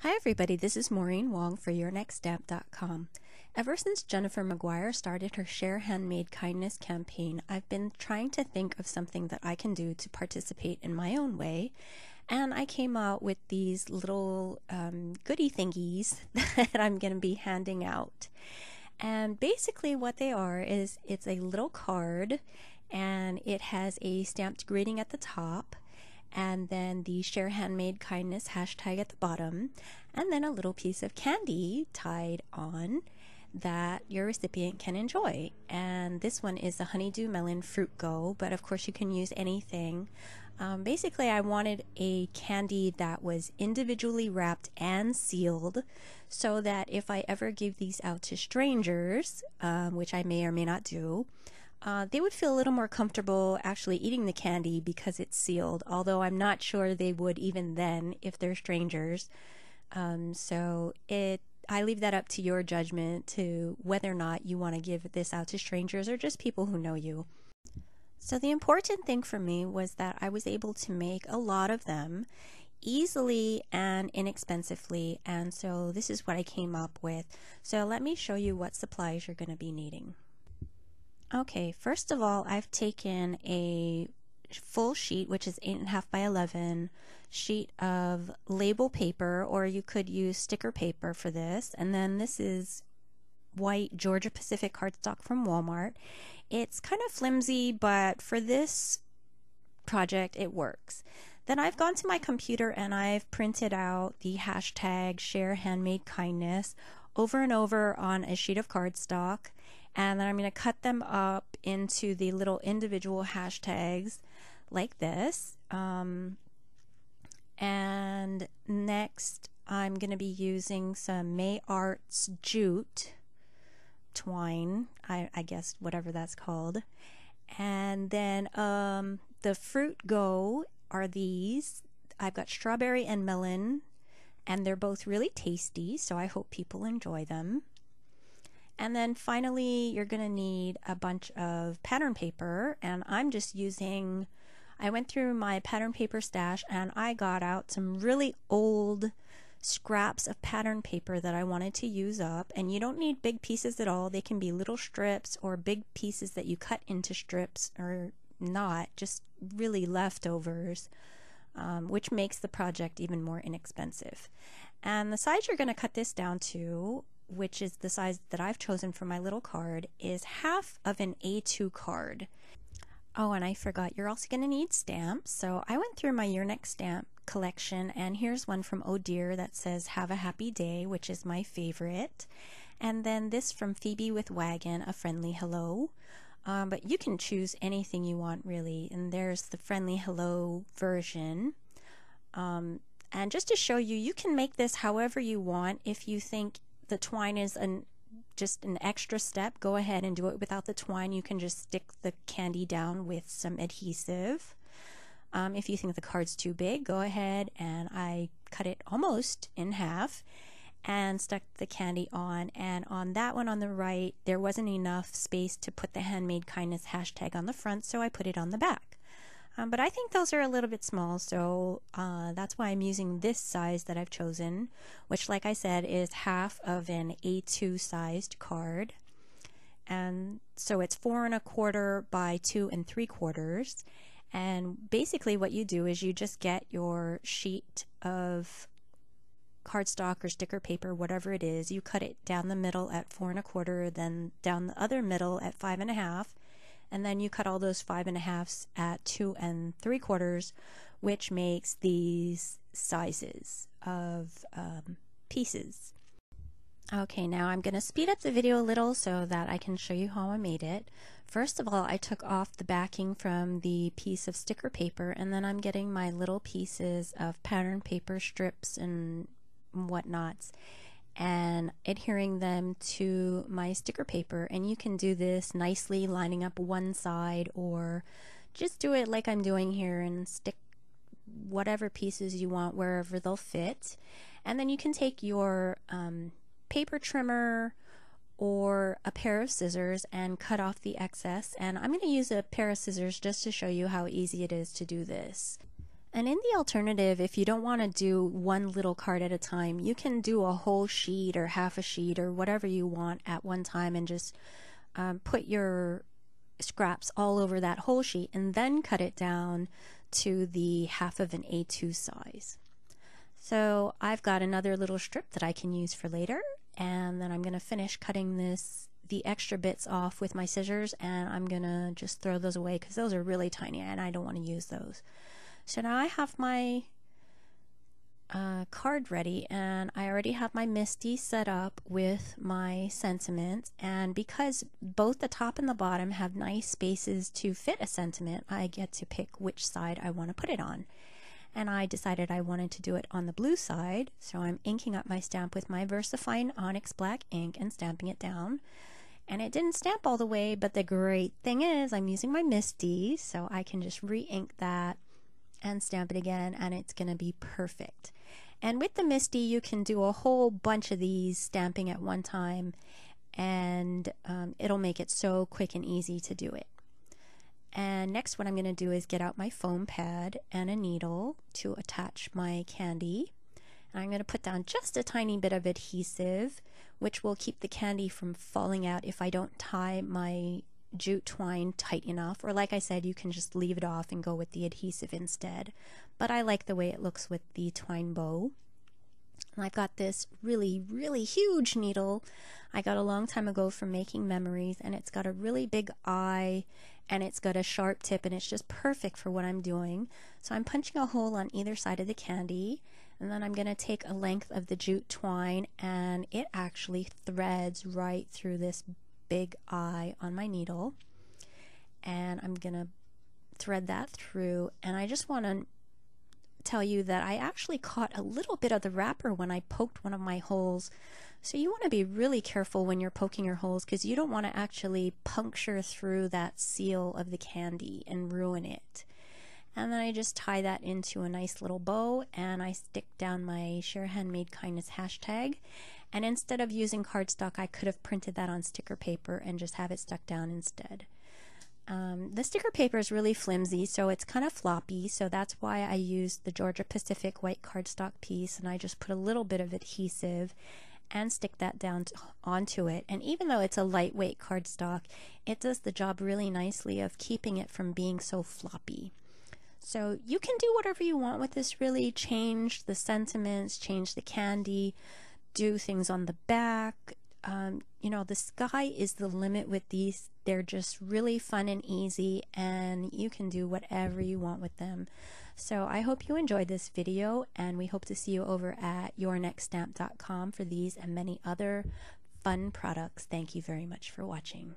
Hi everybody, this is Maureen Wong for YourNextStamp.com. Ever since Jennifer McGuire started her Share Handmade Kindness campaign, I've been trying to think of something that I can do to participate in my own way, and I came out with these little goodie thingies that I'm going to be handing out. And basically what they are is it's a little card, and it has a stamped greeting at the top, and then the Share Handmade Kindness hashtag at the bottom, and then a little piece of candy tied on that your recipient can enjoy. And this one is a honeydew melon fruit go, but of course you can use anything. Basically I wanted a candy that was individually wrapped and sealed so that if I ever give these out to strangers, which I may or may not do, they would feel a little more comfortable actually eating the candy because it's sealed, although I'm not sure they would even then if they're strangers. I leave that up to your judgment to whether or not you want to give this out to strangers or just people who know you. So the important thing for me was that I was able to make a lot of them easily and inexpensively, and so this is what I came up with. So let me show you what supplies you're going to be needing. Okay, first of all, I've taken a full sheet, which is 8.5 by 11 sheet of label paper, or you could use sticker paper for this. And then this is white Georgia Pacific cardstock from Walmart. It's kind of flimsy, but for this project it works. Then I've gone to my computer and I've printed out the hashtag Share Handmade Kindness over and over on a sheet of cardstock, and then I'm going to cut them up into the little individual hashtags like this. And next I'm going to be using some May Arts jute twine, I guess whatever that's called. And then the fruit go are these. I've got strawberry and melon, and they're both really tasty, so I hope people enjoy them. And then finally you're going to need a bunch of pattern paper, and I'm just using, I went through my pattern paper stash and I got out some really old scraps of pattern paper that I wanted to use up. And you don't need big pieces at all. They can be little strips or big pieces that you cut into strips, or not, just really leftovers, which makes the project even more inexpensive. And the size you're going to cut this down to, which is the size that I've chosen for my little card, is half of an A2 card. Oh, and I forgot, you're also going to need stamps. So I went through my Your Next Stamp collection, and here's one from Oh Dear that says "Have a Happy Day," which is my favorite. And then this from Phoebe with Wagon, "A Friendly Hello." But you can choose anything you want, really. And there's the Friendly Hello version. And just to show you, you can make this however you want. If you think the twine is just an extra step, go ahead and do it without the twine. You can just stick the candy down with some adhesive. If you think the card's too big, go ahead, and I cut it almost in half and stuck the candy on. And on that one on the right, there wasn't enough space to put the Handmade Kindness hashtag on the front, so I put it on the back. But I think those are a little bit small, so that's why I'm using this size that I've chosen, which, like I said, is half of an A2 sized card. And so it's 4 1/4 by 2 3/4. And basically what you do is you just get your sheet of cardstock or sticker paper, whatever it is, you cut it down the middle at 4 1/4, then down the other middle at 5 1/2, and then you cut all those 5 1/2s at 2 3/4, which makes these sizes of pieces. Okay, now I'm going to speed up the video a little so that I can show you how I made it. First of all, I took off the backing from the piece of sticker paper, and then I'm getting my little pieces of pattern paper strips and whatnots and adhering them to my sticker paper. And you can do this nicely lining up one side, or just do it like I'm doing here and stick whatever pieces you want wherever they'll fit. And then you can take your paper trimmer or a pair of scissors and cut off the excess. And I'm going to use a pair of scissors just to show you how easy it is to do this. And in the alternative, if you don't want to do one little card at a time, you can do a whole sheet or half a sheet or whatever you want at one time and just put your scraps all over that whole sheet and then cut it down to the half of an A2 size. So I've got another little strip that I can use for later, and then I'm going to finish cutting the extra bits off with my scissors, and I'm going to just throw those away because those are really tiny and I don't want to use those. So now I have my card ready, and I already have my MISTI set up with my sentiment, and because both the top and the bottom have nice spaces to fit a sentiment, I get to pick which side I want to put it on. And I decided I wanted to do it on the blue side, so I'm inking up my stamp with my VersaFine Onyx Black ink and stamping it down. And it didn't stamp all the way, but the great thing is I'm using my MISTI, so I can just re-ink that and stamp it again, and it's going to be perfect. And with the MISTI, you can do a whole bunch of these stamping at one time, and it'll make it so quick and easy to do it. And next, what I'm going to do is get out my foam pad and a needle to attach my candy. And I'm going to put down just a tiny bit of adhesive, which will keep the candy from falling out if I don't tie my jute twine tight enough. Or like I said, you can just leave it off and go with the adhesive instead. But I like the way it looks with the twine bow. And I've got this really, really huge needle I got a long time ago from Making Memories, and it's got a really big eye and it's got a sharp tip, and it's just perfect for what I'm doing. So I'm punching a hole on either side of the candy, and then I'm going to take a length of the jute twine, and it actually threads right through this big eye on my needle. And I'm going to thread that through, and I just want to tell you that I actually caught a little bit of the wrapper when I poked one of my holes. So you want to be really careful when you're poking your holes, because you don't want to actually puncture through that seal of the candy and ruin it. And then I just tie that into a nice little bow, and I stick down my Share Handmade Kindness hashtag. And instead of using cardstock, I could have printed that on sticker paper and just have it stuck down instead. The sticker paper is really flimsy, so it's kind of floppy, so that's why I used the Georgia Pacific white cardstock piece, and I just put a little bit of adhesive and stick that down onto it. And even though it's a lightweight cardstock, it does the job really nicely of keeping it from being so floppy. So you can do whatever you want with this, really. Change the sentiments, change the candy, do things on the back. You know, the sky is the limit with these. They're just really fun and easy, and you can do whatever you want with them. So I hope you enjoyed this video, and we hope to see you over at yournextstamp.com for these and many other fun products. Thank you very much for watching.